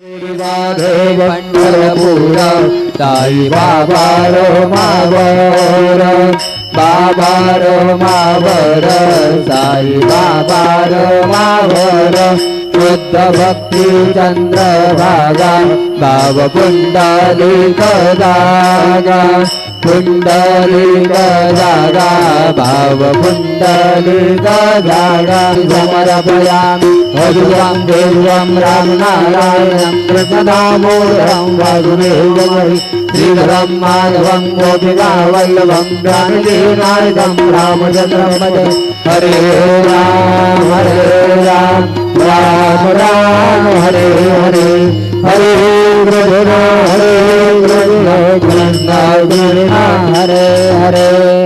राधे पंढरपूर ताई बाबा रो मावर बाबा रो मावर साई बाबा रो मावर शुद्ध भक्ति चंद्र भागा भाव पुंडलिक जागा पुंडलिक जागा भाव पुंडलिक जागा समर्पयामि मधुरं देवं राम नारायणं कृष्णदामोदरं वासुदेवं श्रीधरं माधवं गोपिका वल्लभं जानकीनायकं रामचन्द्रं भजे हरे राम राम राम हरे हरे हरे कृष्ण कृष्ण कृष्ण हरे हरे।